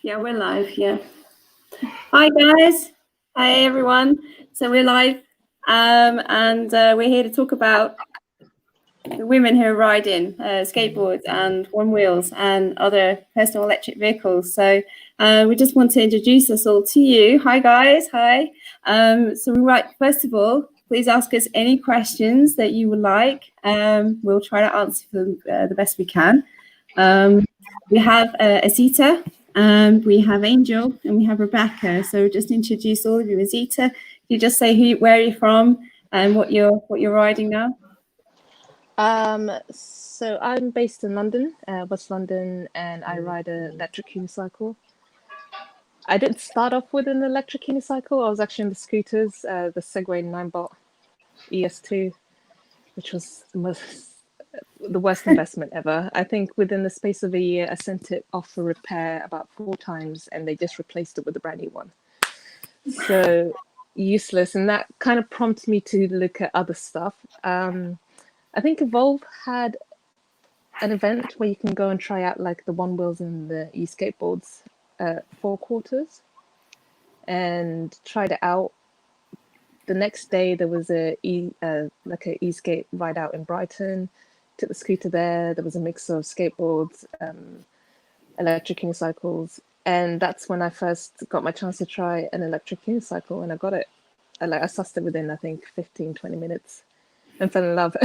Yeah, we're live. Yeah. Hi guys. Hi everyone. So we're live, and we're here to talk about the women who are riding skateboards and one wheels and other personal electric vehicles. So we just want to introduce us all to you. Hi guys. Hi. First of all, please ask us any questions that you would like. We'll try to answer them the best we can. We have Azita, we have Angel, and we have Rebecca. So just introduce all of you. Azita, you just say where you're from and what you're riding now. So I'm based in London, West London, and I ride an electric unicycle. I didn't start off with an electric unicycle. I was actually in the scooters, the Segway 9-bot ES2, which was the worst investment ever. I think within the space of a year, I sent it off for repair about 4 times, and they just replaced it with a brand new one. So useless, and that kind of prompted me to look at other stuff. I think Evolve had an event where you can go and try out like the one wheels and the e-skateboards 4 quarters, and tried it out. The next day there was a e-skate ride out in Brighton. Took the scooter there. There was a mix of skateboards, electric unicycles, and that's when I first got my chance to try an electric unicycle, and I got it. I sussed it within, I think, 15-20 minutes and fell in love.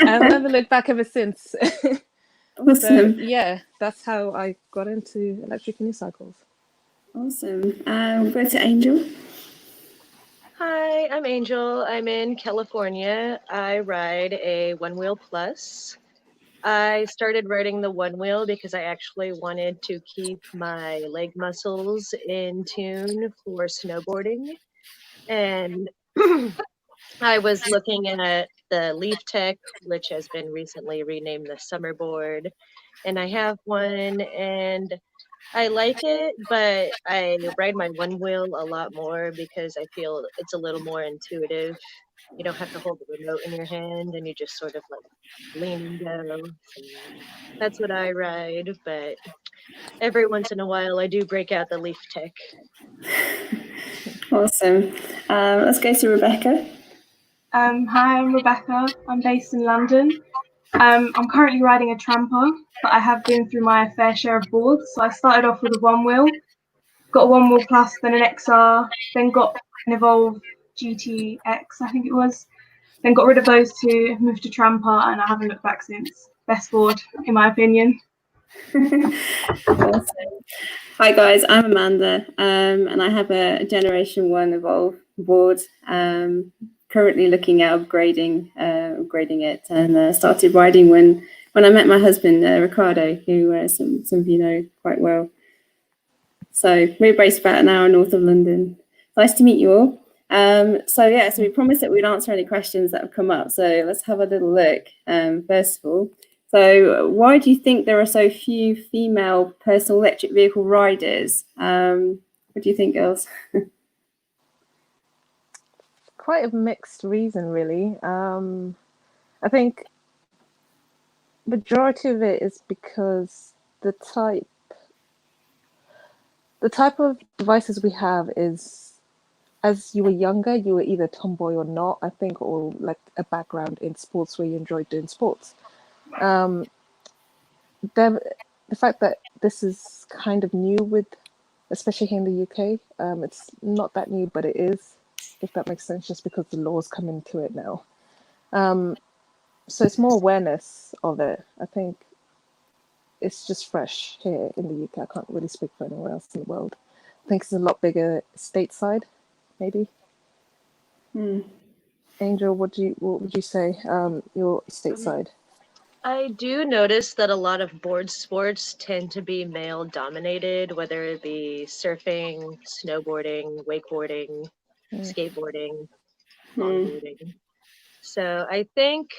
I've never looked back ever since. Awesome. So yeah, that's how I got into electric unicycles. Awesome. We'll go to Angel. Hi, I'm Angel. I'm in California. I ride a One Wheel Plus. I started riding the one wheel because I actually wanted to keep my leg muscles in tune for snowboarding. And I was looking at the Leaf Tech, which has been recently renamed the Summerboard. And I have one, and I like it, but I ride my one wheel a lot more because I feel it's a little more intuitive. You don't have to hold the remote in your hand, and you just sort of like lean and go. So that's what I ride, but every once in a while I do break out the Leaf Tech. Awesome. Let's go to Rebecca. Hi, I'm Rebecca. I'm based in London. I'm currently riding a tramper, but I have been through my fair share of boards. So I started off with a one wheel, got a one wheel plus, then an XR, then got an Evolve GTX, I think it was. Then got rid of those 2, moved to tramper, and I haven't looked back since. Best board, in my opinion. Awesome. Hi guys, I'm Amanda, and I have a Generation 1 Evolve board. Currently looking at upgrading it, and started riding when I met my husband Ricardo, who some of you know quite well. So we're based about an hour north of London. Nice to meet you all. So we promised that we'd answer any questions that have come up. So let's have a little look. First of all, so why do you think there are so few female personal electric vehicle riders? What do you think, girls? Quite a mixed reason, really. I think majority of it is because the type of devices we have is, as you were younger, you were either tomboy or not, I think, or like a background in sports where you enjoyed doing sports. The fact that this is kind of new especially here in the UK, it's not that new, but it is, if that makes sense, just because the laws come into it now. So it's more awareness of it. I think it's just fresh here in the UK. I can't really speak for anywhere else in the world. I think it's a lot bigger stateside, maybe. Angel, what would you say? Your stateside. I do notice that a lot of board sports tend to be male dominated, whether it be surfing, snowboarding, wakeboarding, skateboarding, longboarding. So I think,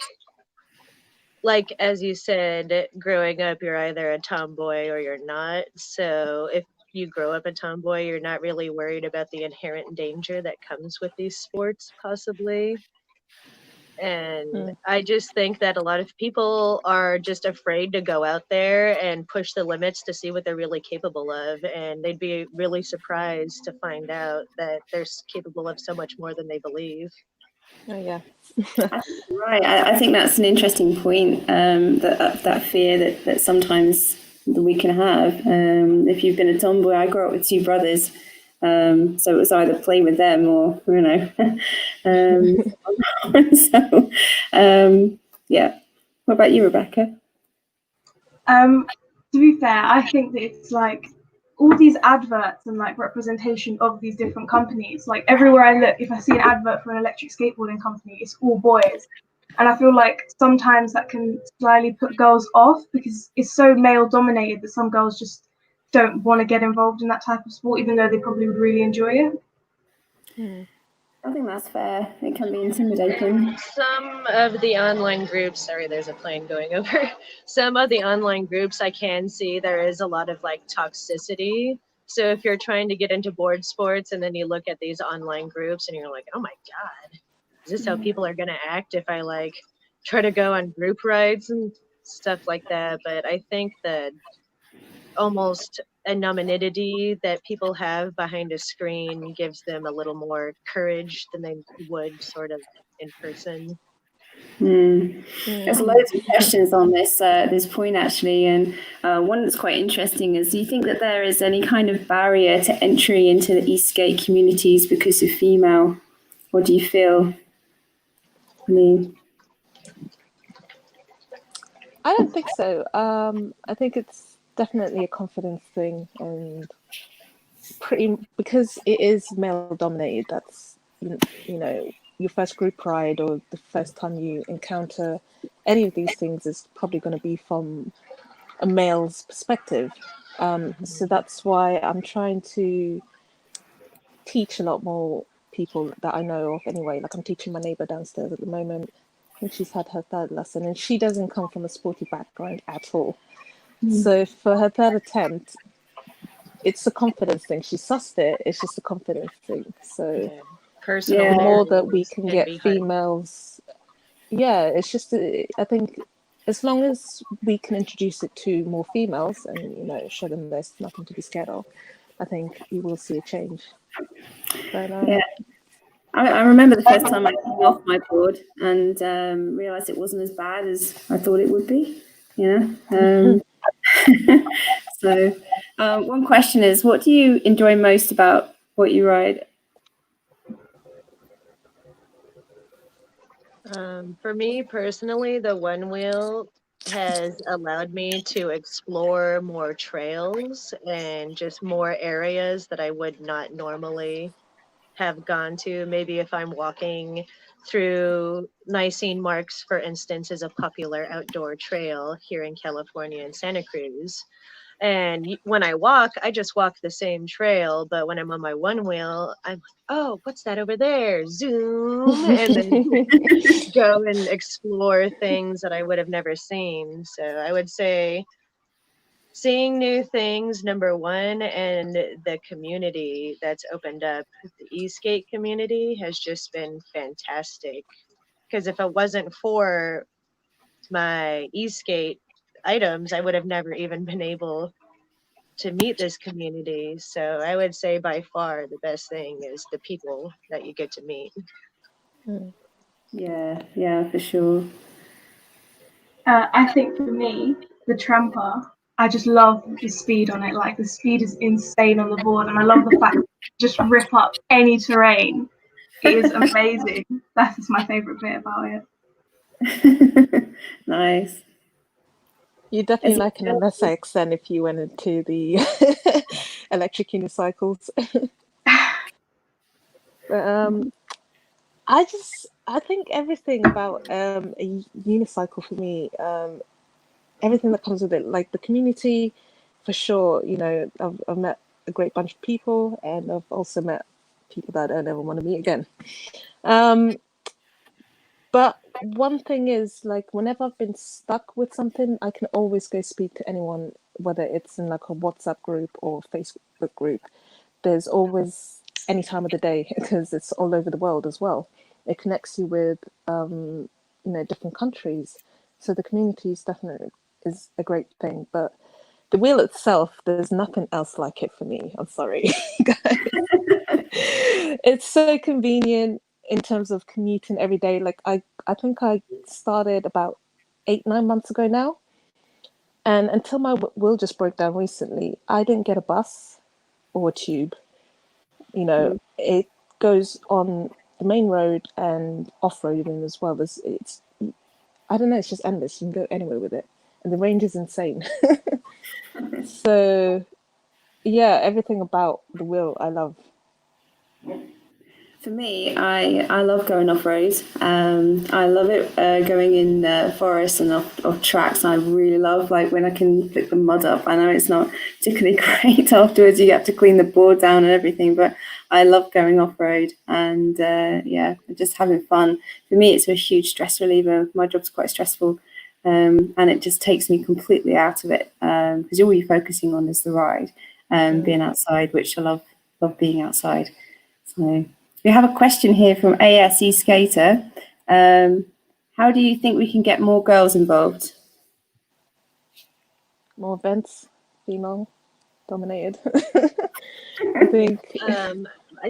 like, as you said, growing up, you're either a tomboy or you're not. So if you grow up a tomboy, you're not really worried about the inherent danger that comes with these sports, possibly. And I just think that a lot of people are just afraid to go out there and push the limits to see what they're really capable of. And they'd be really surprised to find out that they're capable of so much more than they believe. Oh, yeah. Right. I think that's an interesting point, that fear that sometimes we can have. If you've been a tomboy, I grew up with two brothers. So it was either play with them or, so, yeah. What about you, Rebecca? To be fair, I think that it's like all these adverts and like representation of these different companies. Like everywhere I look, if I see an advert for an electric skateboarding company, it's all boys. And I feel like sometimes that can slightly put girls off because it's so male dominated that some girls just don't want to get involved in that type of sport, even though they probably would really enjoy it. I think that's fair. It can be intimidating. Some of the online groups, sorry, there's a plane going over. Some of the online groups I can see there is a lot of like toxicity. So if you're trying to get into board sports and then you look at these online groups and you're like, oh my God, is this how people are going to act if I like try to go on group rides and stuff like that? But I think that almost anonymity that people have behind a screen gives them a little more courage than they would sort of in person. There's loads of questions on this point actually, and one that's quite interesting is: do you think that there is any kind of barrier to entry into the eSkate communities because of female? What do you feel? I don't think so. I think it's definitely a confidence thing, and because it is male dominated. That's your first group ride or the first time you encounter any of these things is probably going to be from a male's perspective. So that's why I'm trying to teach a lot more people that I know of anyway. Like I'm teaching my neighbor downstairs at the moment, and she's had her third lesson, and she doesn't come from a sporty background at all. So for her third attempt, it's a confidence thing. She sussed it. It's just a confidence thing. So Personal the more that barriers we can can get be hard. females, it's just I think as long as we can introduce it to more females and show them there's nothing to be scared of, I think you will see a change. But Yeah. I remember the first time I came off my board and realised it wasn't as bad as I thought it would be. So one question is, what do you enjoy most about what you ride? For me personally, the one wheel has allowed me to explore more trails and just more areas that I would not normally have gone to. Maybe if I'm walking through Nicene Marks, for instance, is a popular outdoor trail here in California in Santa Cruz. And when I walk, I just walk the same trail. But when I'm on my one wheel, I'm like, oh, what's that over there? Zoom. And then go and explore things that I would have never seen. So I would say seeing new things, number one, and the community that's opened up. The eSkate community has just been fantastic. Because if it wasn't for my eSkate items, I would have never even been able to meet this community. So I would say by far the best thing is the people that you get to meet. Yeah, for sure. I think for me, the tramper, I just love the speed on it. Like the speed is insane on the board, and I love the fact that you just rip up any terrain. It is amazing. That is my favourite bit about it. Nice. You definitely like an MSX then if you went into the electric unicycles. But I think everything about a unicycle for me, everything that comes with it, like the community, for sure. I've met a great bunch of people, and I've also met people that I don't ever want to meet again. But one thing is, like, whenever I've been stuck with something, I can always go speak to anyone, whether it's in like a WhatsApp group or Facebook group. There's always any time of the day because it's all over the world as well. it connects you with different countries. So the community is definitely is a great thing. But the wheel itself, there's nothing else like it for me. I'm sorry, guys. It's so convenient in terms of commuting every day. Like I think I started about 8-9 months ago now, and until my wheel just broke down recently, I didn't get a bus or a tube. It goes on the main road and off-roading as well. It's I don't know, it's just endless. You can go anywhere with it, and the range is insane. So yeah, everything about the wheel I love. For me, I love going off-road. I love it going in forests and off tracks. And I really love like when I can pick the mud up. I know it's not particularly great afterwards. You have to clean the board down and everything, but I love going off-road and just having fun. For me, it's a huge stress reliever. My job's quite stressful, and it just takes me completely out of it because all you're focusing on is the ride and being outside, which I love being outside. So. We have a question here from eSkate. How do you think we can get more girls involved? More events, female dominated. I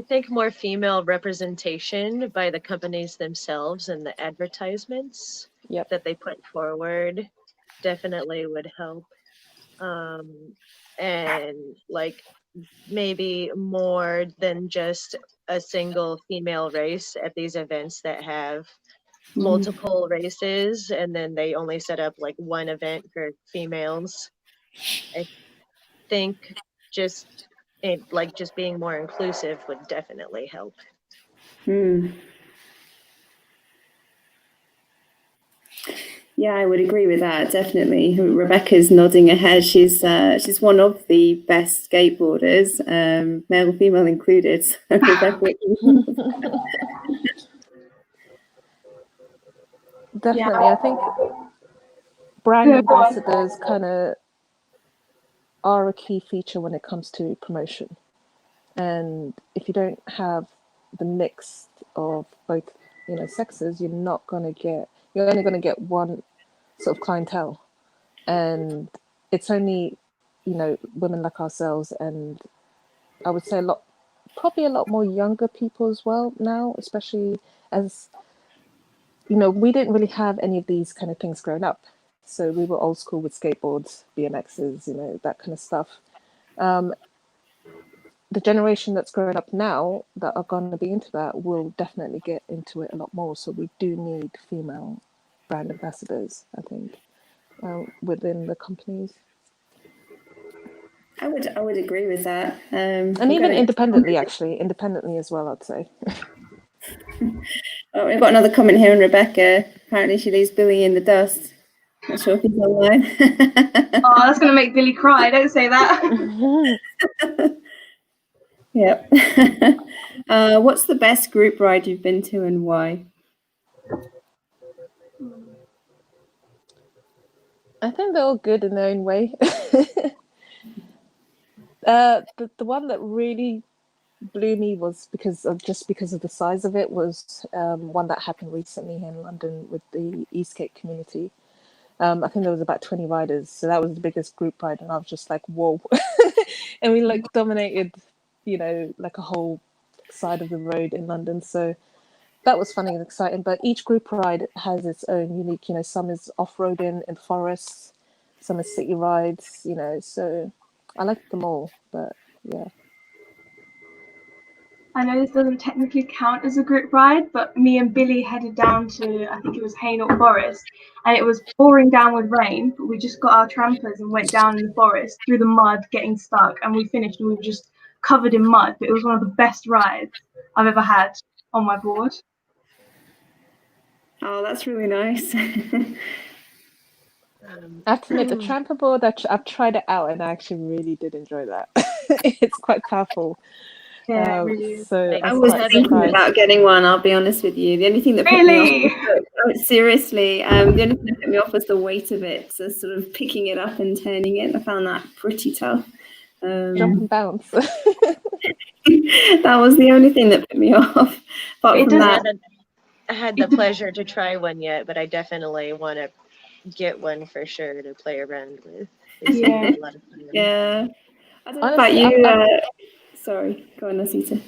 think more female representation by the companies themselves and the advertisements that they put forward definitely would help. And like maybe more than just a single female race at these events that have multiple races, and then they only set up like one event for females. I think just being more inclusive would definitely help. Yeah, I would agree with that, definitely. Rebecca's nodding her head. She's one of the best skateboarders, male and female included. So Definitely, I think brand ambassadors kind of are a key feature when it comes to promotion. And if you don't have the mix of both, sexes, you're only going to get one sort of clientele. And it's only, women like ourselves, and I would say probably a lot more younger people as well now, especially as, we didn't really have any of these kind of things growing up. So we were old school with skateboards, BMXs, that kind of stuff. The generation that's growing up now that are going to be into that will definitely get into it a lot more. So we do need female brand ambassadors, I think, within the companies. I would agree with that. And even independently as well, I'd say. Oh, we've got another comment here on Rebecca. Apparently she leaves Billy in the dust. Not sure if he's online. Oh, that's going to make Billy cry. Don't say that. Yep. What's the best group ride you've been to and why? I think they're all good in their own way. The one that really blew me was because of the size of it was one that happened recently here in London with the eSkate community. I think there was about 20 riders, so that was the biggest group ride, and I was just like, whoa. And we like dominated, like a whole side of the road in London. So that was funny and exciting. But each group ride has its own unique, some is off-roading in forests, some is city rides, so I like them all, but yeah. I know this doesn't technically count as a group ride, but me and Billy headed down to, I think it was Hainault Forest, and it was pouring down with rain, but we just got our trampers and went down in the forest through the mud, getting stuck, and we finished and we were just covered in mud. But it was one of the best rides I've ever had on my board. Oh, that's really nice. I have to admit, the tramper board, I've tried it out and I actually really did enjoy that. It's quite powerful. Yeah, really. So I was thinking about getting one, I'll be honest with you. The only thing that put me off, seriously, the only thing that put me off was the weight of it. So sort of picking it up and turning it, I found that pretty tough. Jump and bounce. That was the only thing that put me off. Apart from that. had the pleasure to try one yet, but I definitely want to get one for sure to play around with. They seem Yeah. like a lot of fun. Yeah. I don't know Honestly, about you. Sorry, go on, Asita.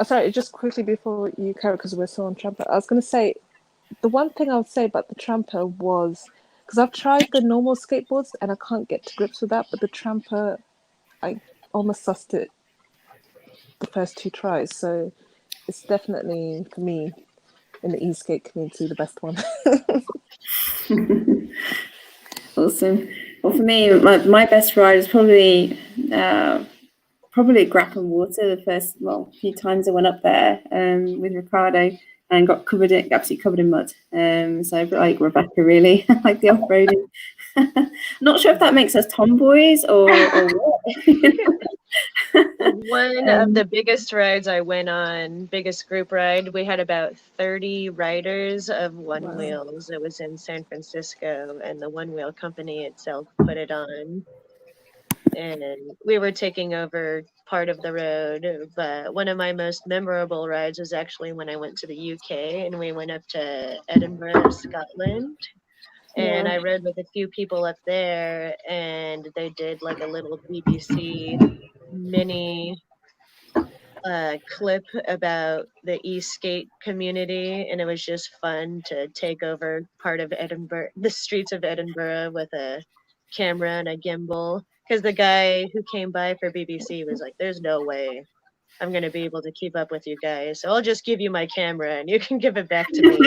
Sorry, just quickly before you carry, because we're still on Tramper, I was going to say, the one thing I would say about the Tramper was, because I've tried the normal skateboards and I can't get to grips with that, but the Tramper, I almost sussed it the first 2 tries, so it's definitely, for me, in the eSkate community, the best one. Awesome. Well, for me, my best ride is probably Grappling Water. The first few times I went up there with Ricardo and got absolutely covered in mud. So a bit like Rebecca, really, like the off-roading. Not sure if that makes us tomboys or what. One of the biggest rides I went on, biggest group ride, we had about 30 riders of One Wheels. It was in San Francisco, and the One Wheel company itself put it on. And we were taking over part of the road. But one of my most memorable rides was actually when I went to the UK and we went up to Edinburgh, Scotland. And I rode with a few people up there, and they did like a little BBC mini clip about the eSkate community, and it was just fun to take over part of Edinburgh, the streets of Edinburgh, with a camera and a gimbal. Because the guy who came by for BBC was like, "There's no way I'm gonna be able to keep up with you guys, so I'll just give you my camera and you can give it back to me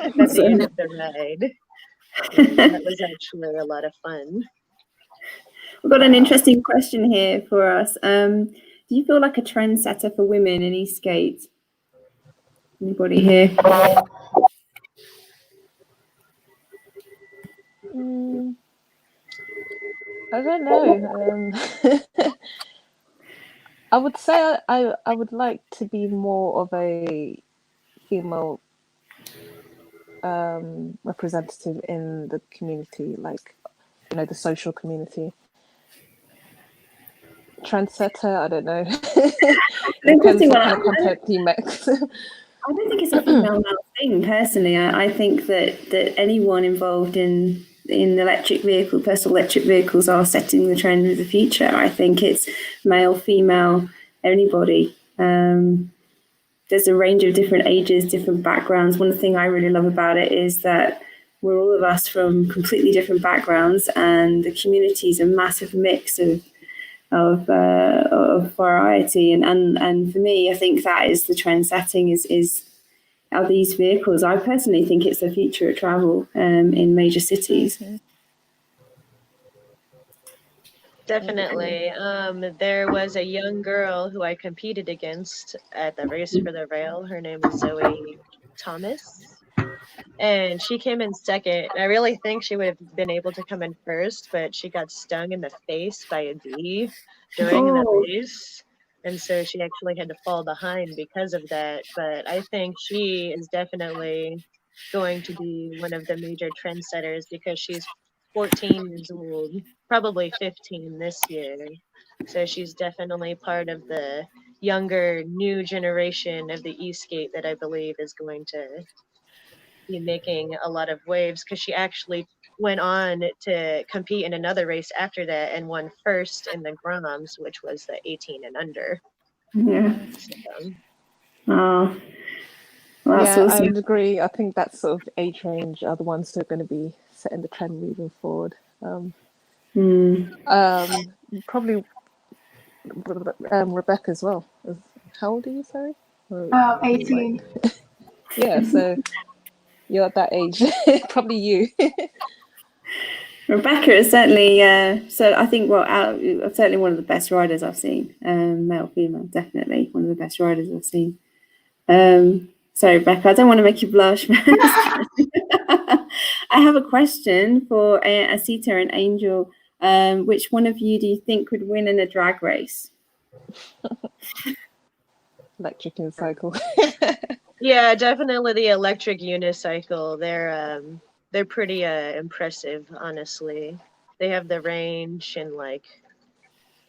at the end of the ride." That was actually a lot of fun. We've got an interesting question here for us. Do you feel like a trendsetter for women in eSkate? Anybody here? I don't know. I would say I would like to be more of a female representative in the community, like, you know, the social community. Trendsetter, I don't know. Depends what kind of content you make. I don't think it's a female male thing personally. I think that anyone involved in personal electric vehicles are setting the trend of the future. I think it's male, female, anybody. There's a range of different ages, different backgrounds. One thing I really love about it is that we're all of us from completely different backgrounds, and the community is a massive mix of variety. And for me, I think that is the trend setting are these vehicles. I personally think it's the future of travel in major cities. Definitely. There was a young girl who I competed against at the Race for the Rail. Her name is Zoe Thomas. And she came in second. I really think she would have been able to come in first, but she got stung in the face by a bee during the race. And so she actually had to fall behind because of that. But I think she is definitely going to be one of the major trendsetters because she's 14 years old, probably 15 this year. So she's definitely part of the younger, new generation of the eSkate that I believe is going to be making a lot of waves, because she actually went on to compete in another race after that and won first in the Groms, which was the 18 and under. Yeah. Well, that's awesome. I would agree. I think that sort of age range are the ones that are going to be setting the trend moving forward. Probably Rebecca as well. How old are you, sorry? 18. Yeah, so you're at that age. Probably you. Rebecca is certainly, so I think, certainly one of the best riders I've seen. Male, female, definitely one of the best riders I've seen. So Rebecca, I don't want to make you blush. I have a question for Asita and Angel. Which one of you do you think would win in a drag race? Electric unicycle. Yeah, definitely the electric unicycle. They're pretty impressive, honestly. They have the range and like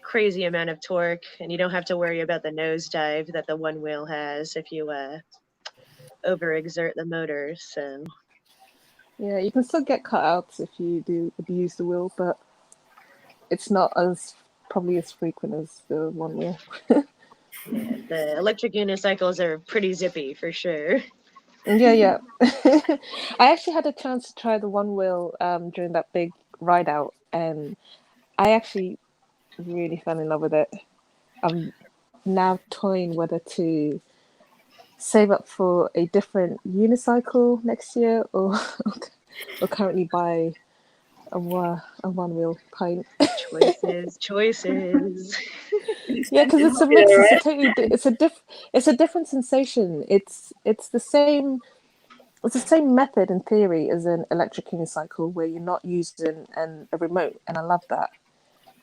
crazy amount of torque, and you don't have to worry about the nosedive that the one wheel has if you overexert the motor. So Yeah, you can still get cutouts if you do abuse the wheel, but it's not as probably as frequent as the one wheel. yeah, the electric unicycles are pretty zippy for sure. Yeah. I actually had a chance to try the one wheel during that big ride out, and I actually really fell in love with it. I'm now toying whether to save up for a different unicycle next year or currently buy a one wheel pint. Choices. Yeah, because it's a Hobby, mix. though, It's a right? totally it's a different sensation. It's the same. It's the same method in theory as an electric unicycle where you're not using a remote, and I love that.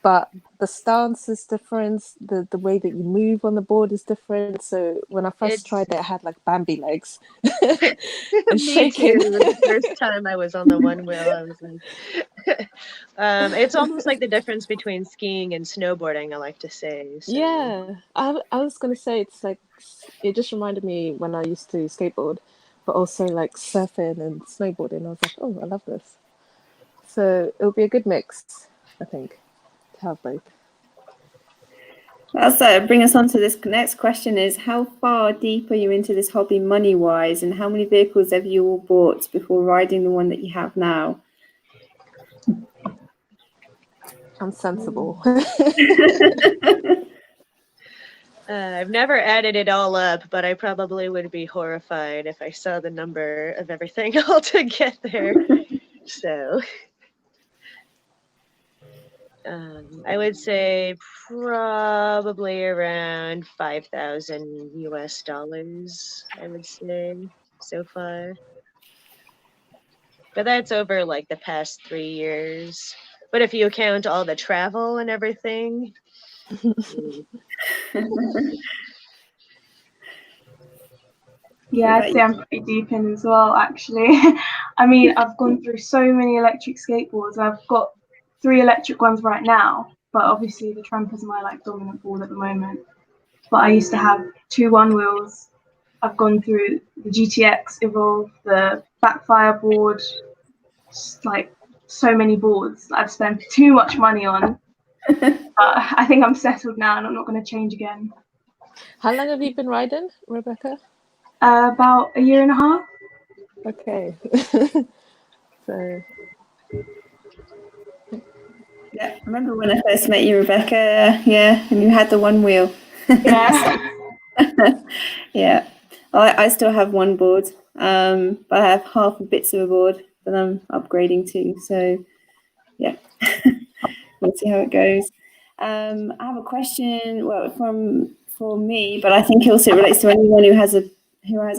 But the stance is different. The way that you move on the board is different. So when I first It's tried it, I had like Bambi legs and me shaking. too. The first time I was on the one wheel, I was like, it's almost like the difference between skiing and snowboarding, I like to say. So Yeah, I was gonna say it's like it just reminded me when I used to skateboard, but also like surfing and snowboarding. I was like, oh, I love this. So it'll be a good mix, I think, to have both. That's bring us on to this next question: is how far deep are you into this hobby money wise, and how many vehicles have you all bought before riding the one that you have now? I'm sensible. I've never added it all up, but I probably would be horrified if I saw the number of everything all together. So I would say probably around 5,000 US dollars, I would say so far. But that's over like the past 3 years. But if you count all the travel and everything, Yeah, I'd say I'm pretty deep in as well, actually. I mean, I've gone through so many electric skateboards. I've got 3 electric ones right now, but obviously the Tramp is my like dominant board at the moment. But I used to have 2 one wheels. I've gone through the GTX Evolve, the Backfire board, just like so many boards that I've spent too much money on. I think I'm settled now and I'm not going to change again. How long have you been riding, Rebecca? About a year and a half. Okay. So Yeah, I remember when I first met you, Rebecca. Yeah, and you had the one wheel. Yeah. Yeah, I still have one board, but I have half the bits of a board that I'm upgrading to. So yeah, we'll see how it goes. I have a question, well, for me, but I think also it relates to anyone who has a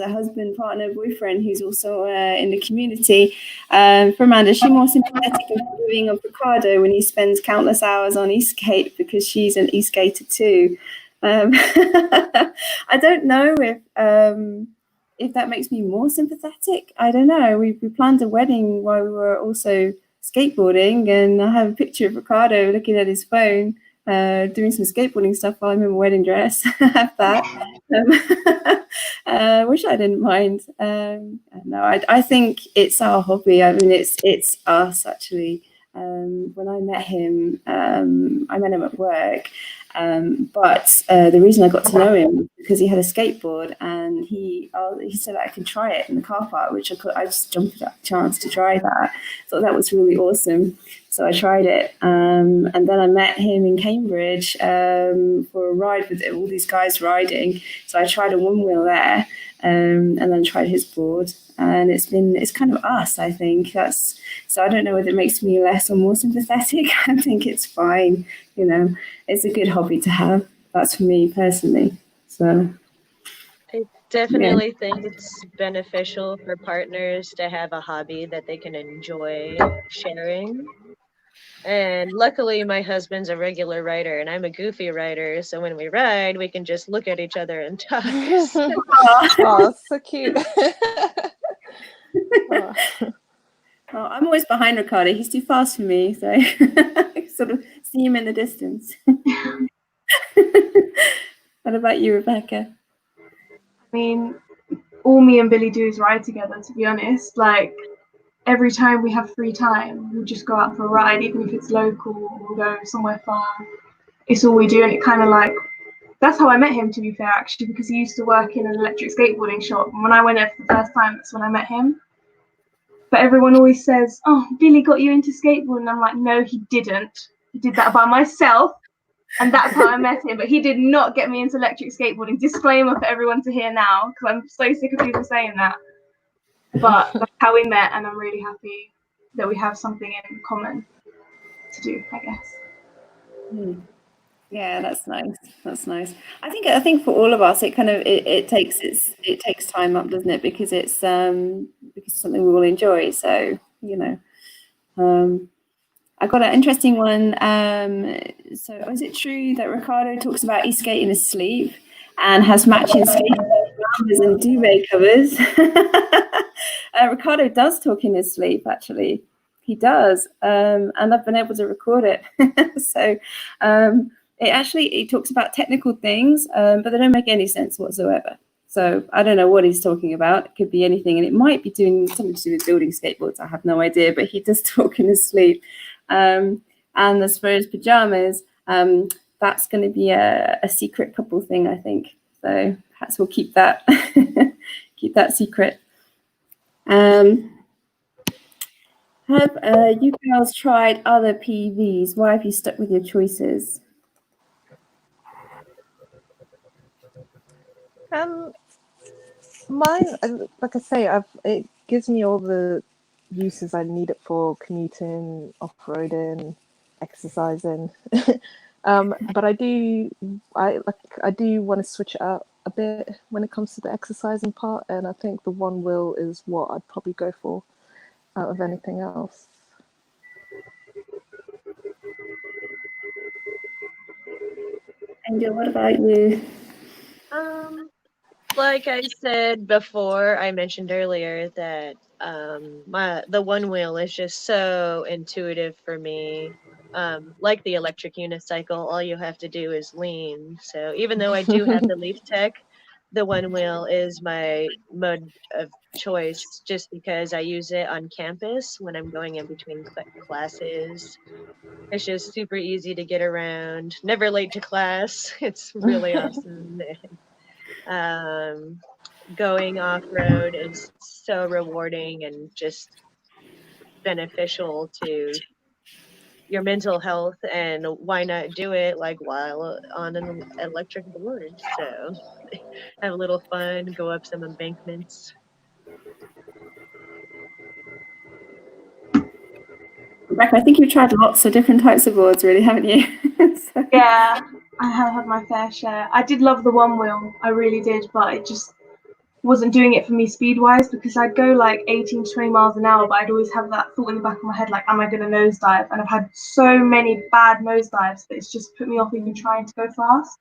husband, partner, boyfriend who's also in the community. For Amanda, is she more sympathetic and forgiving of Ricardo when he spends countless hours on eSkate because she's an eSkater too? I don't know if that makes me more sympathetic. I don't know. We planned a wedding while we were also skateboarding, and I have a picture of Ricardo looking at his phone, doing some skateboarding stuff while I'm in a wedding dress. I have that. Which I didn't mind. No, I think it's our hobby. I mean, it's us actually. When I met him, I met him at work. But the reason I got to know him was because he had a skateboard, and he said I could try it in the car park, which I just jumped at the chance to try that. Thought that was really awesome. So I tried it, and then I met him in Cambridge for a ride with all these guys riding. So I tried a one wheel there, and then tried his board, and it's kind of us. I think so. I don't know whether it makes me less or more sympathetic. I think it's fine. You know, it's a good hobby to have. That's for me personally. So I definitely think it's beneficial for partners to have a hobby that they can enjoy sharing. And luckily, my husband's a regular writer and I'm a goofy writer. So when we ride, we can just look at each other and talk. oh, so cute. Oh. Well, I'm always behind Ricardo. He's too fast for me, so I sort of see him in the distance. What about you, Rebecca? I mean, all me and Billy do is ride together, to be honest. Like, every time we have free time, we'll just go out for a ride, even if it's local, or we'll go somewhere far. It's all we do, and it kind of like, that's how I met him, to be fair, actually, because he used to work in an electric skateboarding shop. And when I went there for the first time, that's when I met him. But everyone always says, oh, Billy got you into skateboarding. And I'm like, no, he didn't. He did that by myself. And that's how I met him. But he did not get me into electric skateboarding. Disclaimer for everyone to hear now, because I'm so sick of people saying that. But that's how we met, and I'm really happy that we have something in common to do, I guess. Yeah, that's nice. That's nice. I think for all of us, it kind of it takes time up, doesn't it? Because it's something we will enjoy. So I got an interesting one. So is it true that Ricardo talks about eSkate in his sleep and has matching skate and duvet covers? Ricardo does talk in his sleep, actually. He does, and I've been able to record it. So it talks about technical things, but they don't make any sense whatsoever. So I don't know what he's talking about. It could be anything, and it might be doing something to do with building skateboards. I have no idea, but he does talk in his sleep. And as far as pajamas, that's going to be a secret couple thing, I think. So perhaps we'll keep that keep that secret. Have you girls tried other PVs? Why have you stuck with your choices? Mine, like I say, it gives me all the uses I need it for: commuting, off-roading, exercising. But I do want to switch it out a bit when it comes to the exercising part, and I think the one wheel is what I'd probably go for out of anything else. Angel, what about you? Like I said before, I mentioned earlier that the one wheel is just so intuitive for me. Like the electric unicycle, all you have to do is lean. So even though I do have the Leaf Tech, the one wheel is my mode of choice just because I use it on campus when I'm going in between classes. It's just super easy to get around, never late to class. It's really awesome. Going off road is so rewarding and just beneficial to your mental health, and why not do it like while on an electric board? So have a little fun, go up some embankments. Rebecca, I think you've tried lots of different types of boards, really, haven't you? So. Yeah, I have had my fair share. I did love the one wheel, I really did, but it just wasn't doing it for me speed-wise, because I'd go like 18 to 20 miles an hour, but I'd always have that thought in the back of my head, like, am I going to nosedive? And I've had so many bad nosedives that it's just put me off even trying to go fast.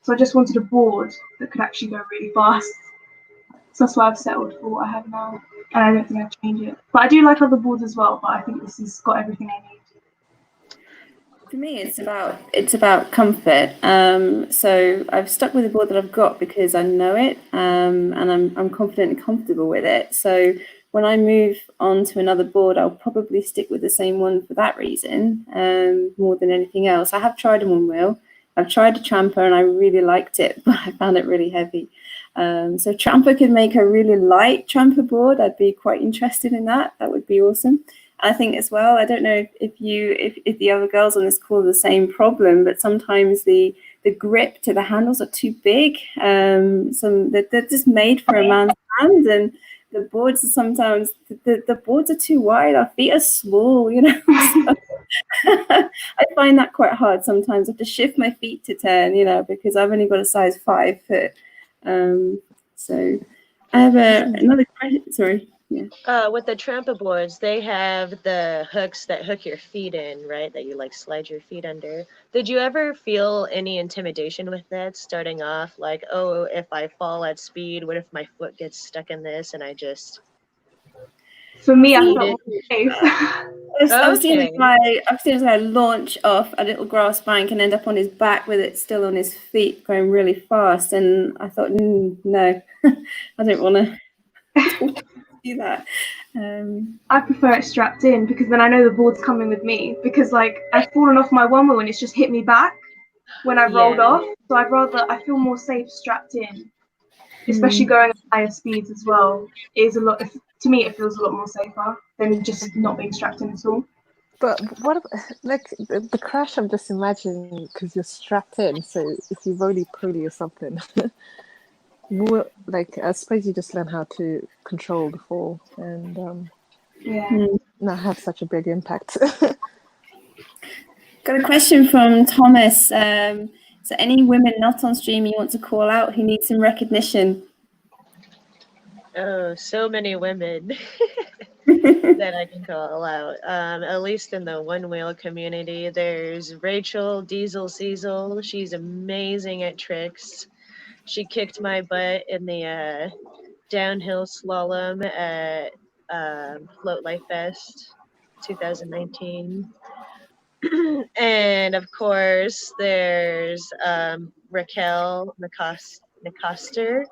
So I just wanted a board that could actually go really fast. So that's why I've settled for what I have now. And I don't think I'd change it. But I do like other boards as well, but I think this has got everything I need. For me, it's about comfort. So I've stuck with the board that I've got because I know it, and I'm confident and comfortable with it. So when I move on to another board, I'll probably stick with the same one for that reason, more than anything else. I have tried a one wheel. I've tried a tramper and I really liked it, but I found it really heavy. So tramper could make a really light tramper board. I'd be quite interested in that. That would be awesome. I think as well, I don't know if the other girls on this call have the same problem, but sometimes the grip to the handles are too big. They're just made for a man's hand, and the boards are sometimes the boards are too wide. Our feet are small, So I find that quite hard sometimes. I have to shift my feet to turn, because I've only got a size 5 foot. So I have another question. Sorry. Yeah. With the tramper boards, they have the hooks that hook your feet in, right? That you like slide your feet under. Did you ever feel any intimidation with that starting off? Like, oh, if I fall at speed, what if my foot gets stuck in this and I just For me, I See, felt more safe. I've seen Okay. a guy launch off a little grass bank and end up on his back with it still on his feet, going really fast. And I thought, no, I don't want to do that. I prefer it strapped in because then I know the board's coming with me. Because like I've fallen off my one wheel and it's just hit me back when I rolled Yeah. off. So I feel more safe strapped in, especially going at higher speeds as well. It is a lot. To me, it feels a lot more safer than just not being strapped in at all. But what like the crash? I'm just imagining because you're strapped in. So if you roly poly or something, like I suppose you just learn how to control the fall and not have such a big impact. Got a question from Thomas. So any women not on stream you want to call out who need some recognition? Oh, so many women that I can call out. At least in the one wheel community, there's Rachel Diesel Cecil. She's amazing at tricks. She kicked my butt in the downhill slalom at Float Life Fest 2019. And of course, there's Raquel Nicoster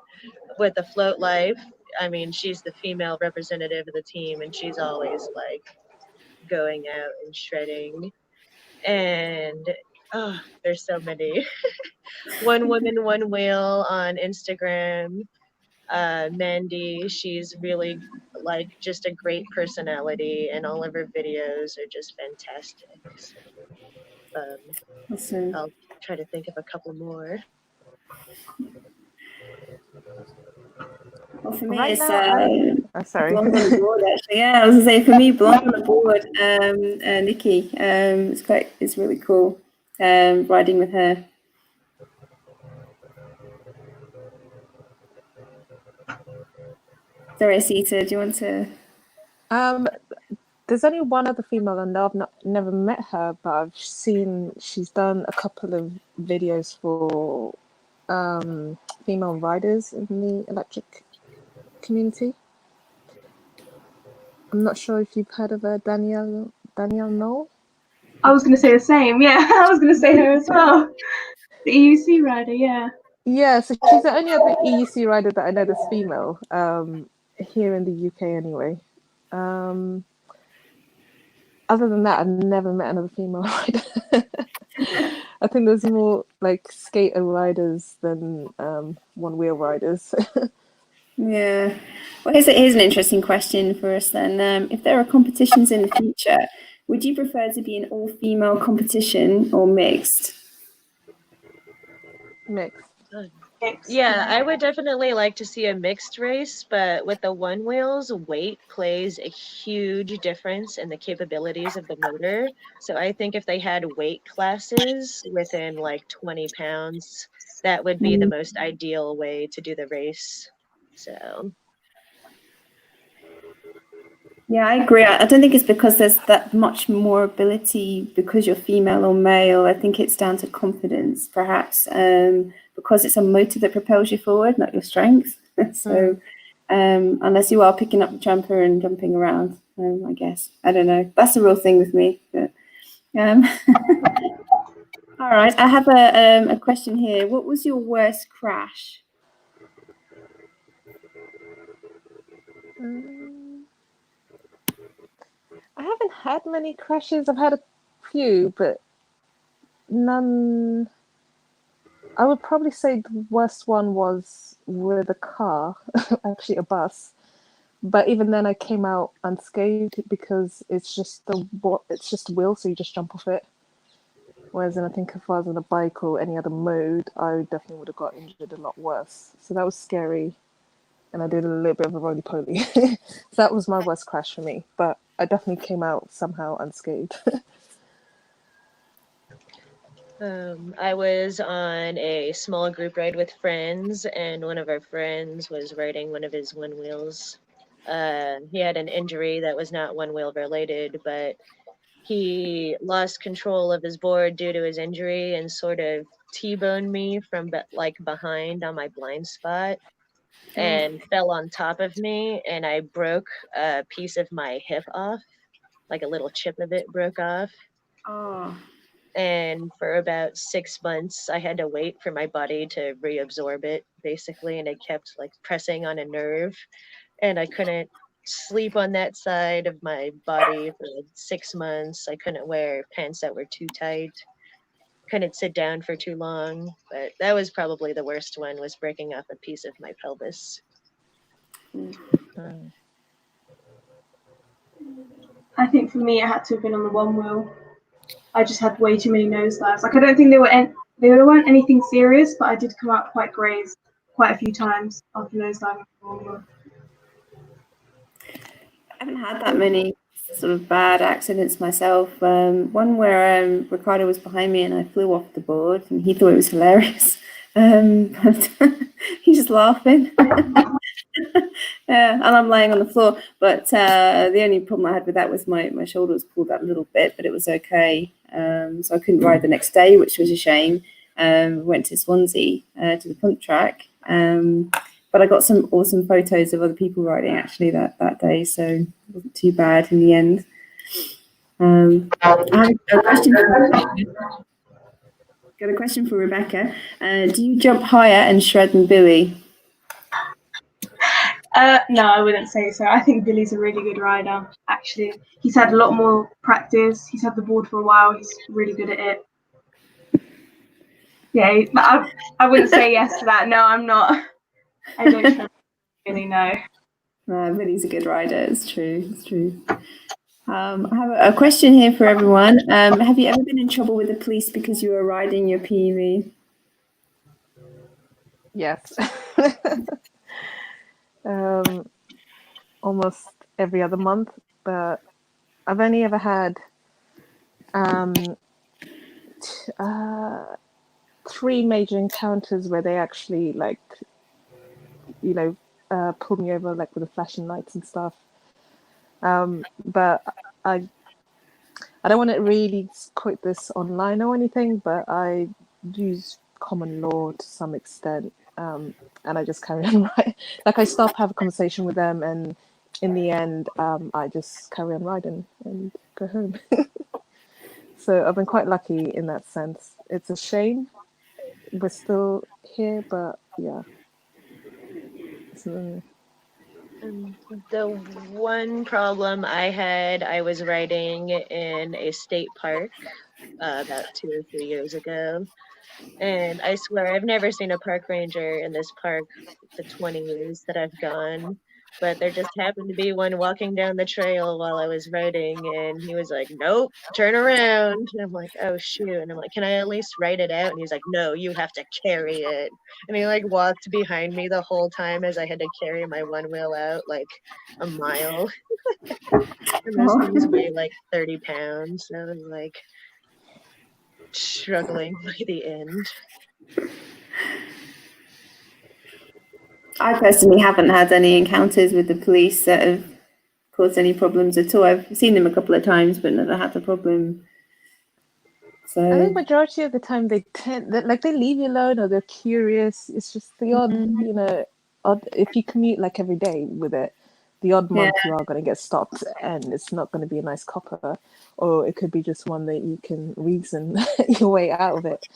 with the Float Life. I mean, she's the female representative of the team, and she's always like going out and shredding. And oh, there's so many. One Woman, One Wheel on Instagram. Mandy, she's really like just a great personality, and all of her videos are just fantastic. So, Awesome. I'll try to think of a couple more. Well, for me, Right it's now, sorry. blonde on the board. Actually, yeah, I was gonna say for me, blonde on the board. Nikki, it's really cool. Riding with her. Sorry, Asita, do you want to? There's only one other female I know. Never met her, but I've seen she's done a couple of videos for female riders in the electric community. I'm not sure if you've heard of her, Danielle Knoll. I was going to say the same. Yeah, I was going to say her as well. The EUC rider, yeah. Yeah, so she's the only other EUC rider that I know that's female, here in the UK anyway. Other than that, I've never met another female rider. I think there's more like skater riders than one-wheel riders. Yeah. Well, here's an interesting question for us then. If there are competitions in the future, would you prefer to be an all-female competition or mixed? Mixed. Yeah, I would definitely like to see a mixed race, but with the one wheels, weight plays a huge difference in the capabilities of the motor. So I think if they had weight classes within like 20 pounds, that would be the most ideal way to do the race. So Yeah, I agree. I don't think it's because there's that much more ability because you're female or male. I think it's down to confidence, perhaps, because it's a motor that propels you forward, not your strength. So unless you are picking up the jumper and jumping around, I guess. I don't know. That's the real thing with me. But, all right. I have a question here. What was your worst crash? I haven't had many crashes. I've had a few, but none. I would probably say the worst one was with a car, actually a bus. But even then, I came out unscathed because it's just wheel, so you just jump off it. Whereas, I think if I was on a bike or any other mode, I definitely would have got injured a lot worse. So that was scary, and I did a little bit of a roly poly. So that was my worst crash for me. But I definitely came out somehow unscathed. I was on a small group ride with friends, and one of our friends was riding one of his one wheels. He had an injury that was not one wheel related, but he lost control of his board due to his injury and sort of T-boned me from like behind on my blind spot. and fell on top of me, and I broke a piece of my hip off, like a little chip of it broke off. Oh. And for about 6 months, I had to wait for my body to reabsorb it, basically, and it kept like pressing on a nerve, and I couldn't sleep on that side of my body for like 6 months. I couldn't wear pants that were too tight, couldn't sit down for too long, but that was probably the worst one, was breaking off a piece of my pelvis. I think for me, it had to have been on the one wheel. I just had way too many nosedives. Like, I don't think they weren't anything serious, but I did come out quite grazed quite a few times after nosediving on the one wheel. I haven't had that many sort of bad accidents myself. One where Ricardo was behind me and I flew off the board, and he thought it was hilarious. But he's just laughing. Yeah, and I'm laying on the floor. But the only problem I had with that was my shoulder was pulled out a little bit, but it was okay. So I couldn't ride the next day, which was a shame. Went to Swansea to the punt track. But I got some awesome photos of other people riding actually that day, so it wasn't too bad in the end. I have a question got a question for Rebecca. Do you jump higher and shred than Billy? No, I wouldn't say so. I think Billy's a really good rider, actually. He's had a lot more practice. He's had the board for a while. He's really good at it. Yeah, I wouldn't say yes to that. No, I'm not. I don't really know. Billy's a good rider. It's true. It's true. I have a question here for everyone. Have you ever been in trouble with the police because you were riding your PV? Yes. Almost every other month, but I've only ever had 3 major encounters where they actually pulled me over like with the flashing lights and stuff. But I don't want to really quote this online or anything, but I use common law to some extent, and I just carry on riding. Like, I stop, have a conversation with them, and in the end, I just carry on riding and go home. So I've been quite lucky in that sense. It's a shame we're still here, but yeah. The one problem I had, I was riding in a state park about 2 or 3 years ago, and I swear I've never seen a park ranger in this park the 20 years that I've gone, but there just happened to be one walking down the trail while I was riding, and he was like, "Nope, turn around." And I'm like, "Oh shoot." And I'm like, "Can I at least ride it out?" And he's like, "No, you have to carry it." And he like walked behind me the whole time as I had to carry my one wheel out like a mile. And those things weigh like 30 pounds. So I was like struggling by the end. I personally haven't had any encounters with the police that have caused any problems at all. I've seen them a couple of times, but never had a problem. So I think majority of the time they leave you alone, or they're curious. It's just the odd, if you commute like every day with it, the odd month you are going to get stopped, and it's not going to be a nice copper, or it could be just one that you can reason your way out of it.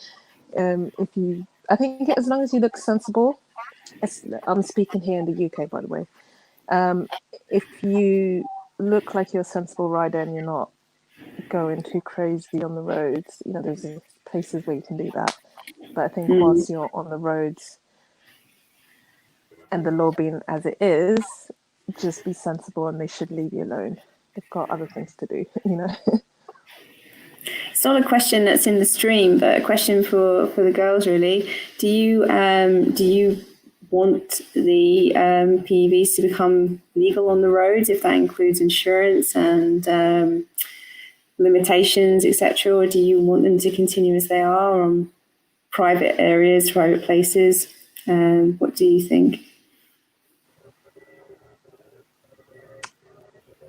I think as long as you look sensible, I'm speaking here in the UK, by the way. If you look like you're a sensible rider and you're not going too crazy on the roads, there's places where you can do that. But I think whilst you're on the roads, and the law being as it is, just be sensible, and they should leave you alone. They've got other things to do, It's not a question that's in the stream, but a question for the girls really. Do you want the PEVs to become legal on the roads, if that includes insurance and limitations, etc., or do you want them to continue as they are on private areas, private places? What do you think?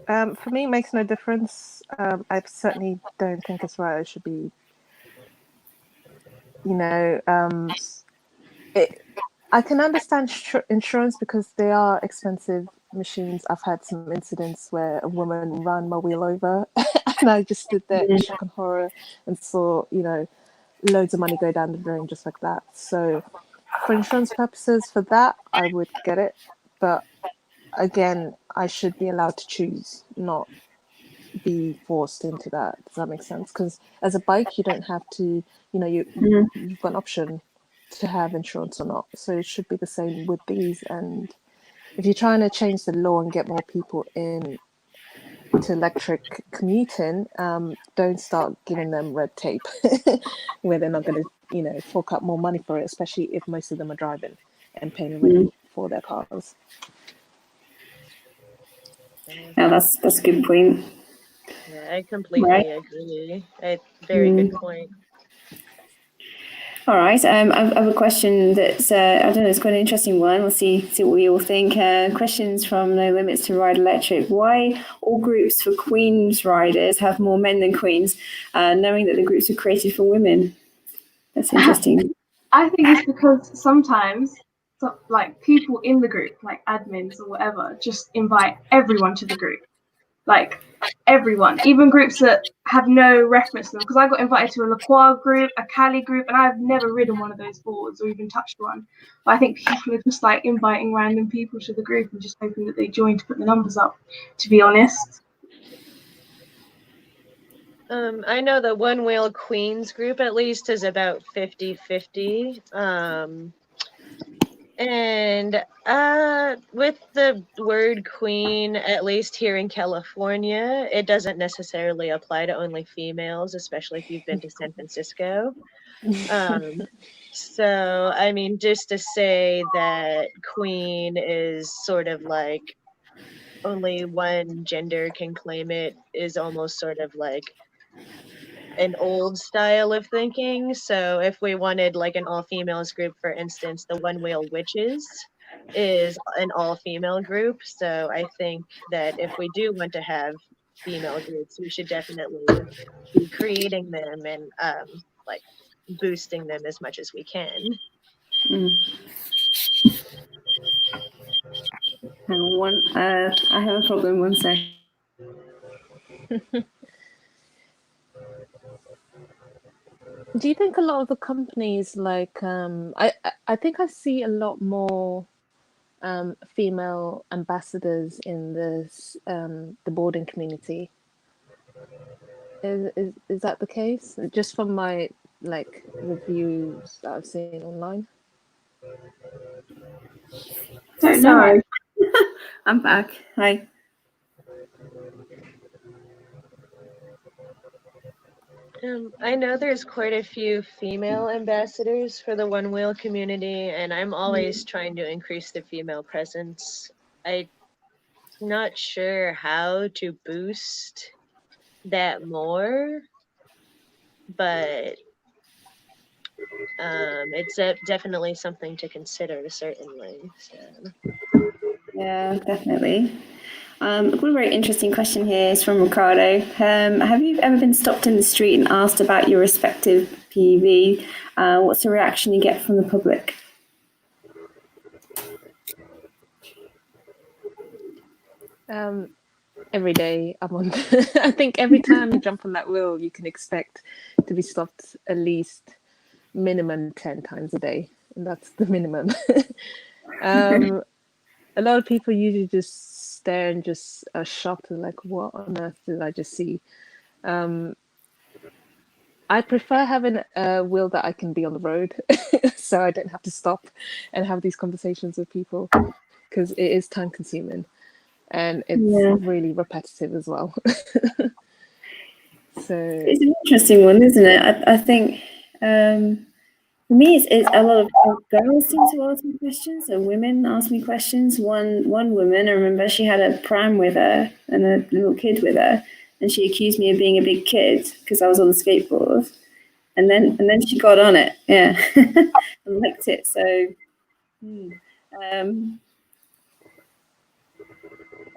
For me, it makes no difference. I certainly don't think it's right. It should be, I can understand insurance because they are expensive machines. I've had some incidents where a woman ran my wheel over, and I just stood there in shock and horror and saw, loads of money go down the drain just like that. So, for insurance purposes, for that, I would get it. But again, I should be allowed to choose, not be forced into that. Does that make sense? Because as a bike, you don't have to, you've got an option to have insurance or not. So it should be the same with these. And if you're trying to change the law and get more people in to electric commuting, don't start giving them red tape where they're not going to, fork out more money for it, especially if most of them are driving and paying already for their cars. Yeah, that's a good point. Yeah, I completely agree. Very good point. All right. I have a question that's I don't know. It's quite an interesting one. We'll see what we all think. Questions from No Limits to Ride Electric. Why all groups for Queens riders have more men than Queens, knowing that the groups were created for women? That's interesting. I think it's because sometimes, like people in the group, like admins or whatever, just invite everyone to the group. Like everyone, even groups that have no reference to them. Because I got invited to a La Croix group, a Cali group, and I've never ridden one of those boards or even touched one. But I think people are just like inviting random people to the group and just hoping that they join to put the numbers up, to be honest. I know the One Wheel Queens group at least is about 50-50. And with the word queen, at least here in California, it doesn't necessarily apply to only females, especially if you've been to San Francisco. So, I mean, just to say that queen is sort of like only one gender can claim it is almost sort of like an old style of thinking. So if we wanted like an all females group, for instance, the One Wheel Witches is an all female group. So I think that if we do want to have female groups, we should definitely be creating them and like boosting them as much as we can. Hang on, I have a problem. 1 sec. Do you think a lot of the companies like I think I see a lot more female ambassadors in this the boarding community? Is that the case? Just from my like reviews that I've seen online. Don't know. I'm back. Hi. I know there's quite a few female ambassadors for the One Wheel community, and I'm always trying to increase the female presence. I'm not sure how to boost that more, but it's definitely something to consider, certainly. So. Yeah, definitely. I've got a very interesting question here. It's from Ricardo. Have you ever been stopped in the street and asked about your respective PV? What's the reaction you get from the public? Every day I'm on. I think every time you jump on that wheel, you can expect to be stopped at least minimum 10 times a day, and that's the minimum. A lot of people usually just stare and just are shocked and like, what on earth did I just see? I prefer having a wheel that I can be on the road so I don't have to stop and have these conversations with people, because it is time consuming and it's really repetitive as well. So it's an interesting one, isn't it? I think for me, it's a lot of girls seem to ask me questions, and women ask me questions. One woman, I remember, she had a pram with her and a little kid with her, and she accused me of being a big kid because I was on the skateboard, and then she got on it, yeah, and liked it. So, I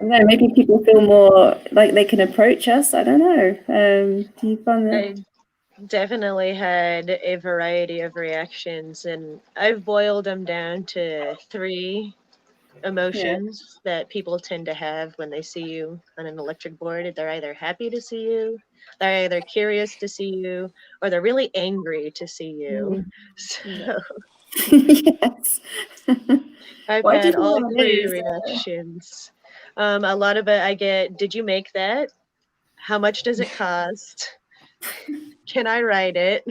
don't know, maybe people feel more like they can approach us. I don't know. Do you find that? definitely had a variety of reactions, and I've boiled them down to 3 emotions that people tend to have when they see you on an electric board. They're either happy to see you, they're either curious to see you, or they're really angry to see you. So Yes. I've Why do you had think all that 3 is? reactions. A lot of it I get, did you make that? How much does it cost? Can I write it?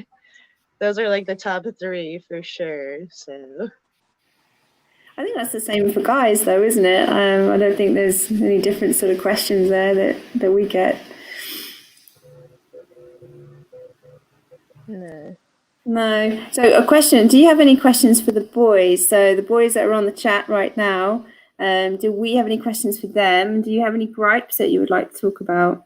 Those are like the top 3 for sure. So I think that's the same for guys, though, isn't it? I don't think there's any different sort of questions there that we get. No. No. So a question, do you have any questions for the boys? So the boys that are on the chat right now, do we have any questions for them? Do you have any gripes that you would like to talk about?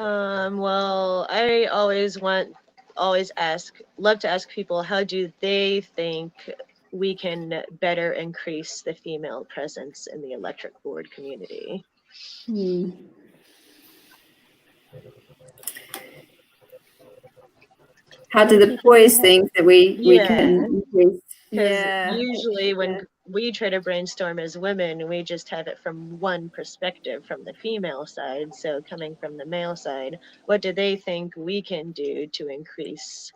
well, I love to ask people, how do they think we can better increase the female presence in the electric board community? How do the boys think that we can increase? Because Yeah. usually when we try to brainstorm as women, we just have it from one perspective, from the female side. So coming from the male side, what do they think we can do to increase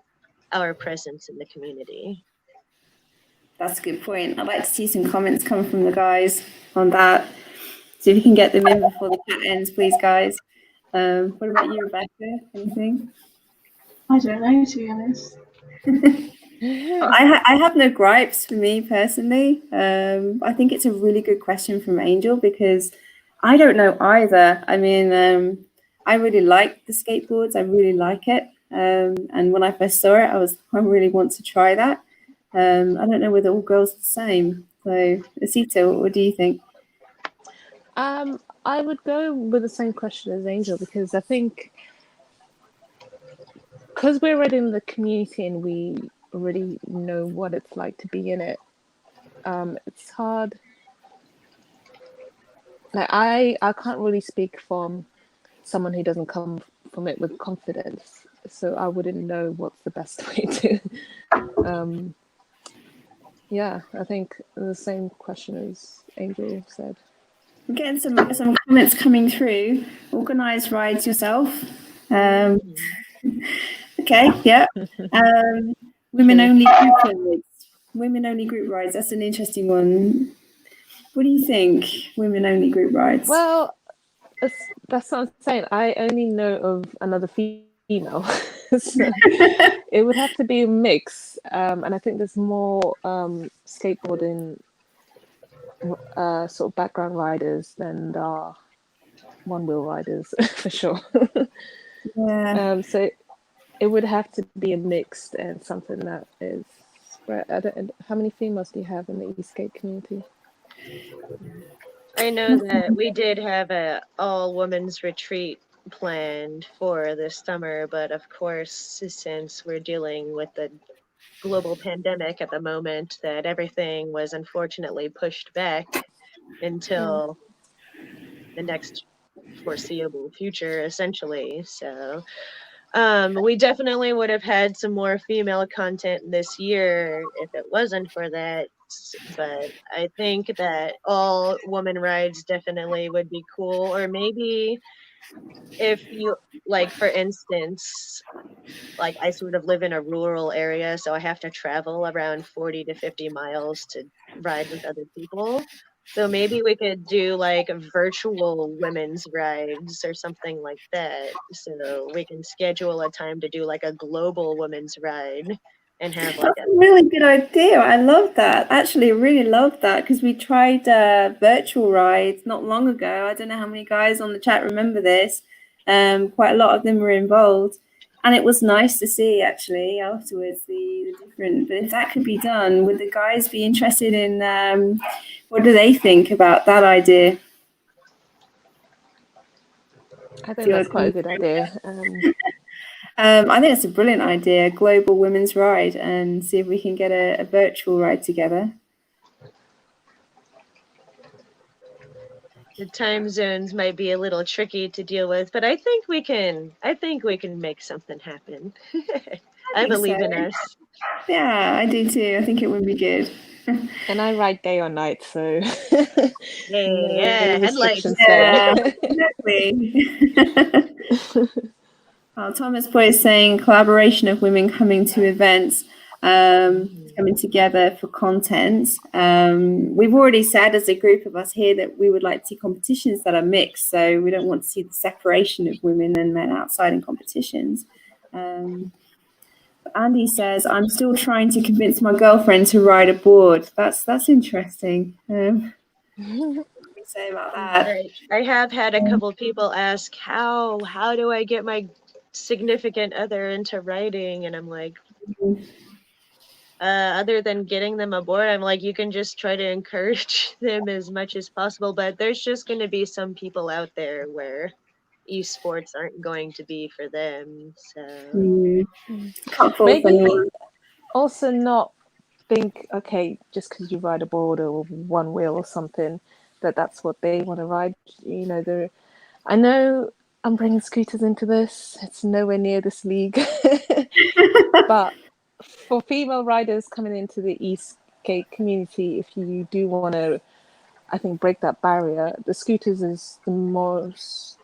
our presence in the community? That's a good point. I'd like to see some comments come from the guys on that. So if you can get them in before the chat ends, please, guys. What about you, Rebecca? Anything? I don't know, to be honest. I have no gripes for me personally. I think it's a really good question from Angel because I don't know either. I mean, I really like the skateboards. I really like it. And when I first saw it, I really want to try that. I don't know whether all girls are the same. So, Asita, what do you think? I would go with the same question as Angel because I think because we're already in the community and we already know what it's like to be in it. It's hard. Like I can't really speak from someone who doesn't come from it with confidence, so I wouldn't know what's the best way to. Yeah, I think the same question as Angel said. We're getting some comments coming through. Organize rides yourself. Okay, yeah. Women only group rides. Women only group rides. That's an interesting one. What do you think? Women only group rides. Well, that's what I'm saying. I only know of another female, so it would have to be a mix. And I think there's more skateboarding sort of background riders than one-wheel riders for sure. Yeah. So it would have to be a mix and something that is spread. How many females do you have in the eSkate community? I know that we did have a all women's retreat planned for this summer, but of course, since we're dealing with the global pandemic at the moment, that everything was unfortunately pushed back until the next foreseeable future, essentially. So we definitely would have had some more female content this year if it wasn't for that. But I think that all woman rides definitely would be cool. Or maybe if you, like, for instance, like I sort of live in a rural area, so I have to travel around 40 to 50 miles to ride with other people. So maybe we could do like virtual women's rides or something like that. So we can schedule a time to do like a global women's ride and have like That's a really good idea. I love that. Actually, I really love that because we tried virtual rides not long ago. I don't know how many guys on the chat remember this. Quite a lot of them were involved. And it was nice to see actually afterwards the different. But if that could be done, would the guys be interested in what do they think about that idea? I think that's quite a good idea. I think it's a brilliant idea, global women's ride, and see if we can get a virtual ride together. The time zones might be a little tricky to deal with, but I think we can make something happen. I think believe so. in us. Yeah, I do too. I think it would be good. And I ride day or night, so no Yeah, restrictions headlights. Yeah, there. exactly. Thomas Boy is saying collaboration of women coming to events, coming together for content. We've already said as a group of us here that we would like to see competitions that are mixed. So we don't want to see the separation of women and men outside in competitions. Andy says, I'm still trying to convince my girlfriend to ride a board. That's interesting. What do you say about that? I have had a couple people ask how do I get my significant other into writing, and I'm like, other than getting them aboard, I'm like, you can just try to encourage them as much as possible, but there's just going to be some people out there where esports aren't going to be for them, so Can't force Maybe anyone. also not think, okay, just because you ride a board or one wheel or something, that's what they want to ride. You know, I know I'm bringing scooters into this. It's nowhere near this league. But for female riders coming into the eSkate community, if you do want to, I think, break that barrier, the scooters is the most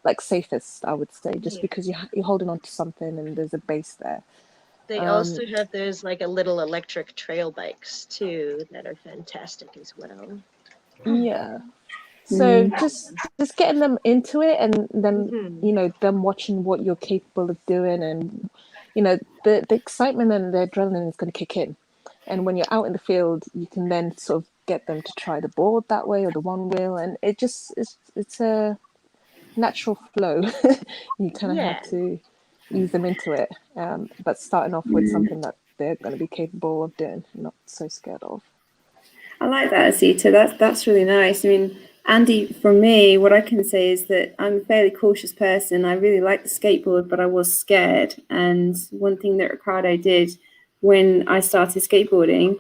like safest, I would say, just because you're holding on to something and there's a base there. they also have those like a little electric trail bikes too that are fantastic as well. Yeah. So just getting them into it, and then them watching what you're capable of doing, and the excitement and the adrenaline is going to kick in. And when you're out in the field, you can then sort of get them to try the board that way or the one wheel, and it's a natural flow. You kind of have to ease them into it, but starting off with something that they're going to be capable of doing, not so scared of. I like that, Asita. That's really nice. I mean, Andy, for me, what I can say is that I'm a fairly cautious person. I really like the skateboard, but I was scared. And one thing that Ricardo did when I started skateboarding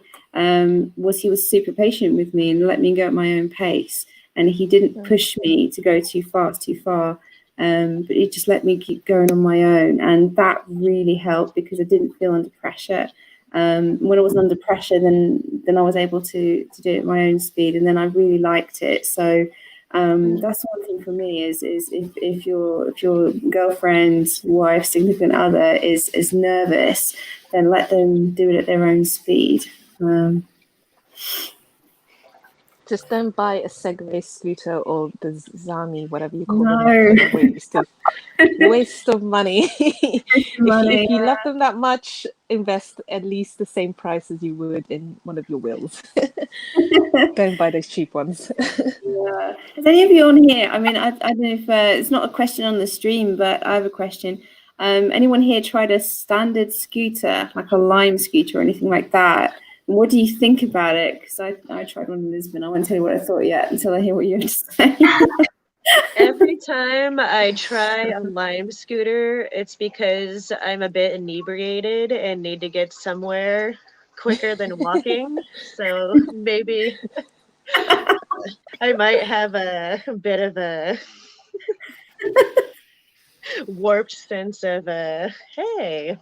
was he was super patient with me and let me go at my own pace. And he didn't push me to go too fast, too far. But he just let me keep going on my own. And that really helped because I didn't feel under pressure. When I was under pressure, then I was able to do it at my own speed, and then I really liked it. So that's one thing for me is if your girlfriend, wife, significant other is nervous, then let them do it at their own speed. Just don't buy a Segway scooter or the Zami, whatever you call them. Waste of money. If you love them that much, invest at least the same price as you would in one of your wheels. Don't buy those cheap ones. Yeah. Is any of you on here? I mean, I don't know if it's not a question on the stream, but I have a question. Anyone here tried a standard scooter, like a Lime scooter or anything like that? What do you think about it? Because I tried one in Lisbon. I won't tell you what I thought yet until I hear what you have to say. Every time I try a Lime scooter, it's because I'm a bit inebriated and need to get somewhere quicker than walking. So maybe I might have a bit of a warped sense of hey.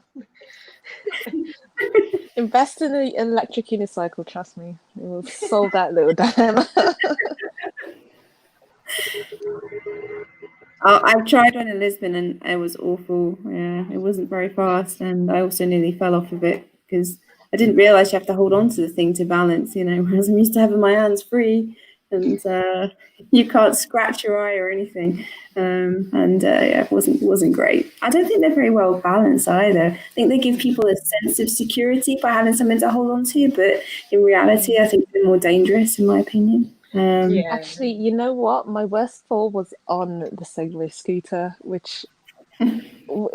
Invest in an electric unicycle, trust me. It will solve that little dilemma. I've tried one in Lisbon and it was awful. Yeah, it wasn't very fast, and I also nearly fell off of it because I didn't realize you have to hold on to the thing to balance. Whereas I'm used to having my hands free, and you can't scratch your eye or anything. Yeah, it wasn't great. I don't think they're very well balanced either. I think they give people a sense of security by having something to hold on to, but in reality, I think they're more dangerous, in my opinion. Actually, you know what? My worst fall was on the Segway scooter, which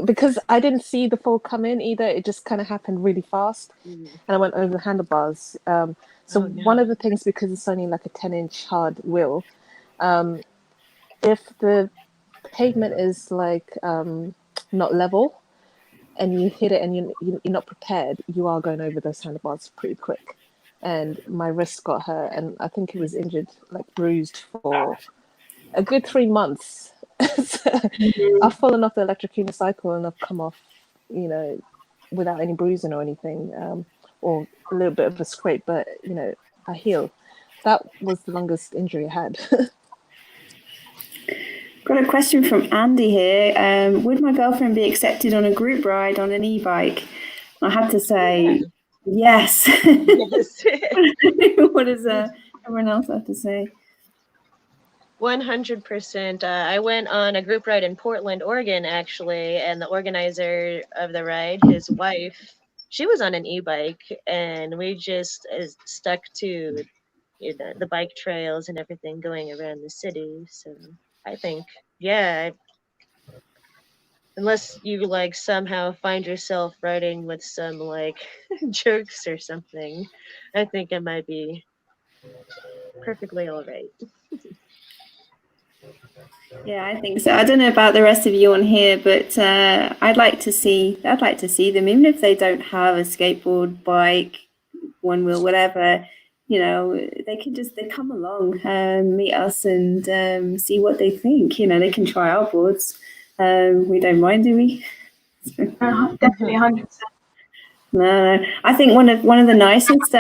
because I didn't see the fall come in either. It just kind of happened really fast, and I went over the handlebars. One of the things, because it's only like a 10-inch hard wheel, if the pavement is like not level and you hit it and you're not prepared, you are going over those handlebars pretty quick. And my wrist got hurt, and I think it was injured, like bruised for a good 3 months. So I've fallen off the electric unicycle and I've come off, you know, without any bruising or anything, or a little bit of a scrape, but you know, I heal. That was the longest injury I had. Got a question from Andy here. Would my girlfriend be accepted on a group ride on an e-bike? I had to say yes. Yes. What does everyone else have to say? 100%. I went on a group ride in Portland, Oregon, actually, and the organizer of the ride, his wife, she was on an e-bike, and we just stuck to, you know, the bike trails and everything going around the city. So I think, yeah, unless you like somehow find yourself riding with some like jerks or something, I think it might be perfectly all right. Yeah, I think so. I don't know about the rest of you on here, but I'd like to see them, even if they don't have a skateboard, bike, one wheel, whatever. You know, they come along and meet us and see what they think. You know, they can try our boards. We don't mind, do we? Definitely 100%. No, I think one of the nicest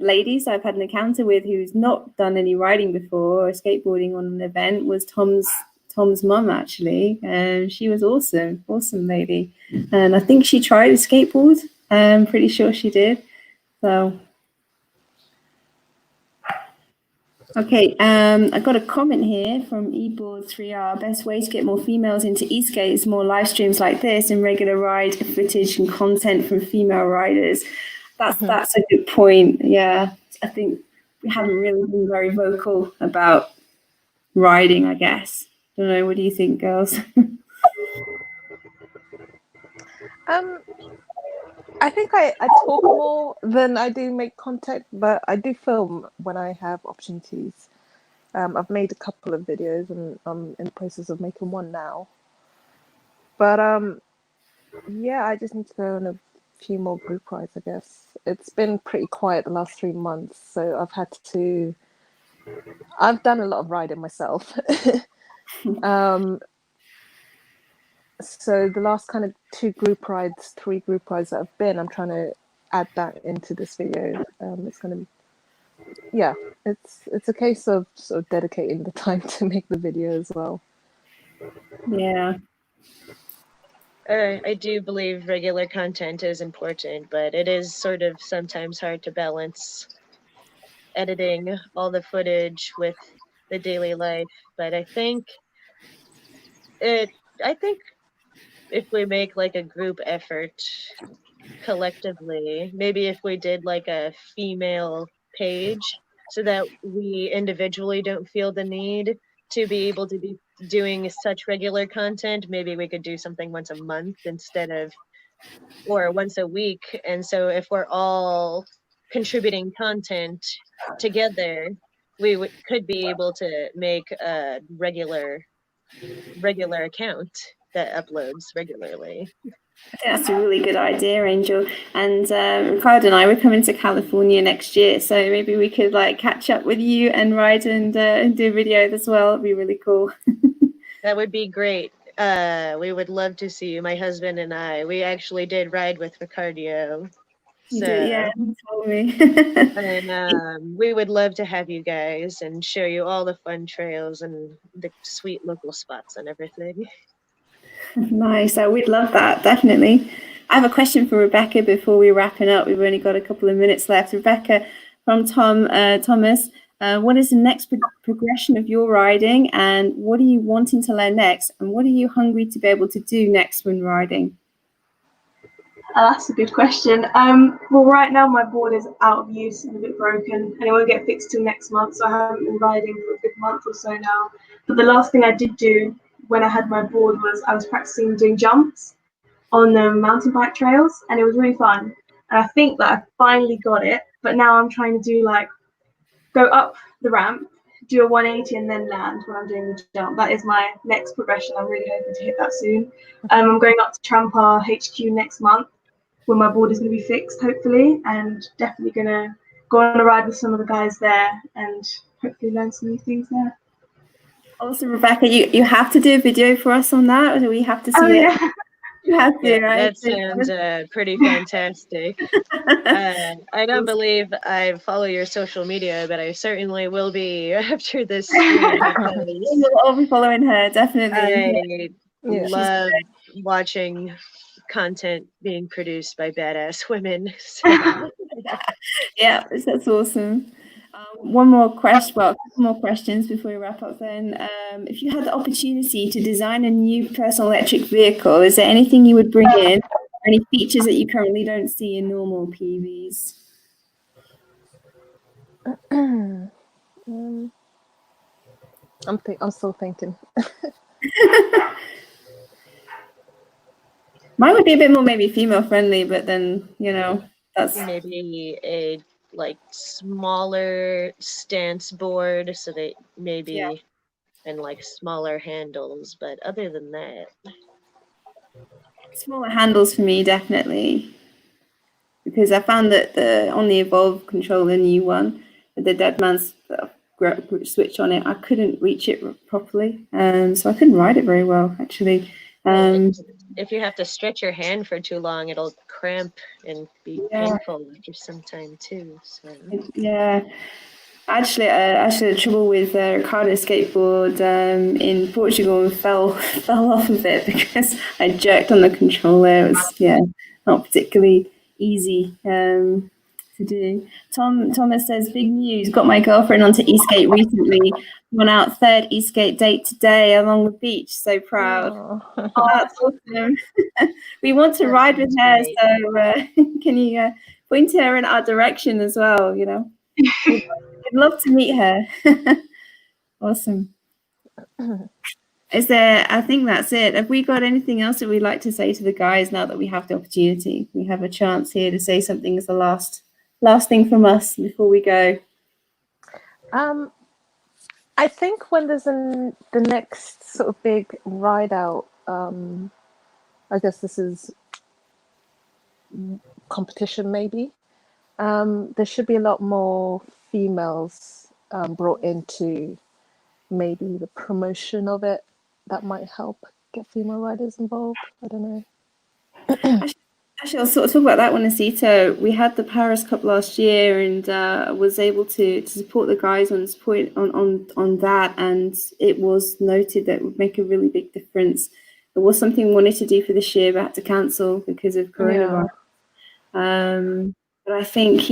ladies I've had an encounter with who's not done any riding before or skateboarding on an event was Tom's mum, actually. She was awesome lady, and I think she tried a skateboard. I'm pretty sure she did. So okay, I got a comment here from eBoard3R. Best way to get more females into eSkate is more live streams like this and regular ride footage and content from female riders. That's a good point. Yeah, I think we haven't really been very vocal about riding, I guess. Don't know. What do you think, girls? I think I talk more than I do make content, but I do film when I have opportunities. I've made a couple of videos and I'm in the process of making one now. But yeah, I just need to go on a few more group rides, I guess. It's been pretty quiet the last 3 months, so I've done a lot of riding myself. So the last kind of 3 group rides that I've been, I'm trying to add that into this video. It's going to, yeah, it's a case of sort of dedicating the time to make the video as well. Yeah. I do believe regular content is important, but it is sort of sometimes hard to balance editing all the footage with the daily life. But I think if we make like a group effort collectively, maybe if we did like a female page so that we individually don't feel the need to be able to be doing such regular content, maybe we could do something once a month instead of, or once a week. And so if we're all contributing content together, we could be able to make a regular account that uploads regularly. I think that's a really good idea, Angel. And Ricardo and I, we're coming to California next year, so maybe we could like catch up with you and ride and do a video as well. It'd be really cool. That would be great. We would love to see you. My husband and I, we actually did ride with Ricardo. So, yeah, you told me. And we would love to have you guys and show you all the fun trails and the sweet local spots and everything. Nice. We'd love that, definitely. I have a question for Rebecca before we're wrapping up. We've only got a couple of minutes left. Rebecca, from Thomas, what is the next progression of your riding, and what are you wanting to learn next, and what are you hungry to be able to do next when riding? That's a good question. Well, right now my board is out of use and a bit broken, and it won't get fixed till next month, so I haven't been riding for a good month or so now. But the last thing I did do when I had my board was I was practicing doing jumps on the mountain bike trails, and it was really fun. And I think that I finally got it, but now I'm trying to do like go up the ramp, do a 180 and then land when I'm doing the jump. That is my next progression. I'm really hoping to hit that soon. I'm going up to Trampa HQ next month when my board is going to be fixed, hopefully, and definitely going to go on a ride with some of the guys there and hopefully learn some new things there. Awesome, Rebecca. You have to do a video for us on that, or do we have to see it? Yeah. You have to, Yeah, right? that sounds pretty fantastic. I don't believe I follow your social media, but I certainly will be after this stream because We'll all be following her, definitely. I Yeah. love watching content being produced by badass women. So. Yeah, that's awesome. One more question, well, a couple more questions before we wrap up then. If you had the opportunity to design a new personal electric vehicle, is there anything you would bring in, or any features that you currently don't see in normal PVs? I'm still thinking. Mine would be a bit more maybe female friendly, but then, that's... Maybe a like smaller stance board so that maybe and like smaller handles, but other than that, Smaller handles for me, definitely. Because I found that on the Evolve controller, new one, with the Deadman's switch on it, I couldn't reach it properly, so I couldn't ride it very well, actually. if you have to stretch your hand for too long, it'll cramp and be painful after some time too. So yeah. Actually, the trouble with Ricardo's skateboard in Portugal fell off of it because I jerked on the controller. It was not particularly easy to do. Thomas says, big news, got my girlfriend onto eSkate recently. Went out third eSkate date today along the beach. So proud. Oh. That's awesome. We want to ride with her, great. so can you point her in our direction as well? We'd love to meet her. Awesome. I think that's it. Have we got anything else that we'd like to say to the guys now that we have the opportunity? We have a chance here to say something as the last thing from us before we go. I think when there's the next sort of big ride out, I guess this is competition maybe. There should be a lot more females brought into maybe the promotion of it. That might help get female riders involved. I don't know. Actually, I'll sort of talk about that one, Asita. We had the Paris Cup last year and was able to support the guys on that, and it was noted that it would make a really big difference. It was something we wanted to do for this year, but had to cancel because of coronavirus. But I think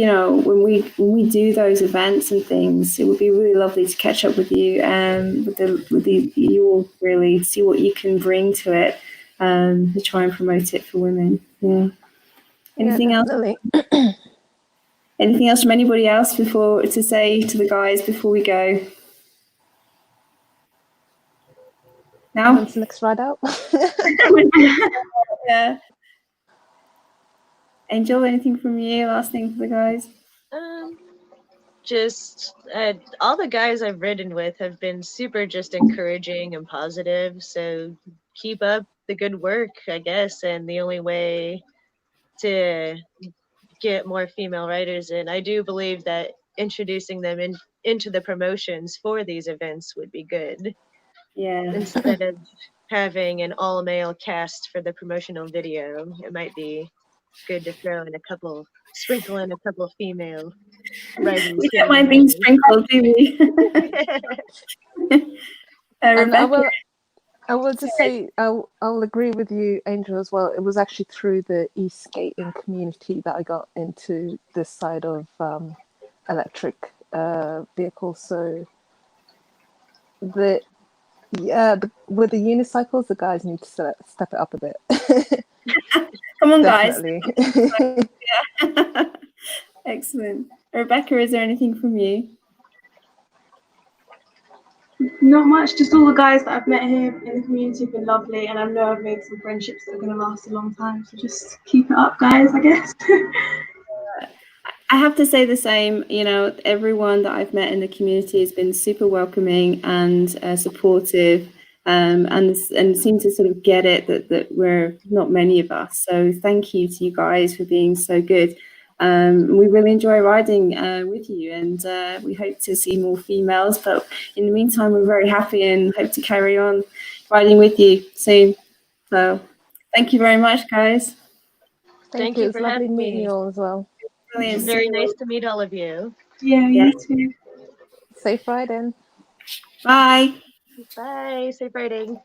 when we do those events and things, it would be really lovely to catch up with you and you all really see what you can bring to it to try and promote it for women. Yeah. Anything else? Anything else from anybody else to say to the guys before we go? Now? When's the next ride out? Yeah. Angel, anything from you? Last thing for the guys? Just all the guys I've ridden with have been super just encouraging and positive. So keep up the good work, I guess. And the only way to get more female riders in, I do believe that introducing them into the promotions for these events would be good. Yeah. Instead of having an all-male cast for the promotional video, it might be good to sprinkle in a couple of female riders. We don't mind being sprinkled, do we? And I will just say, I'll agree with you, Angel, as well. It was actually through the eSkating community that I got into this side of electric vehicles. So with the unicycles, the guys need to step it up a bit. Come on, Definitely. Guys. Yeah. Excellent. Rebecca, is there anything from you? Not much, just all the guys that I've met here in the community have been lovely, and I know I've made some friendships that are going to last a long time, so just keep it up, guys, I guess. I have to say the same. Everyone that I've met in the community has been super welcoming and supportive, and seem to sort of get it that we're not many of us. So thank you to you guys for being so good. We really enjoy riding with you, and we hope to see more females. But in the meantime, we're very happy and hope to carry on riding with you soon. So thank you very much, guys. Thank you. you It's for lovely having meeting me. you all as well. Brilliant. Very nice to meet all of you. Yeah, Yeah. you too. Safe riding. Bye. Bye. Safe riding.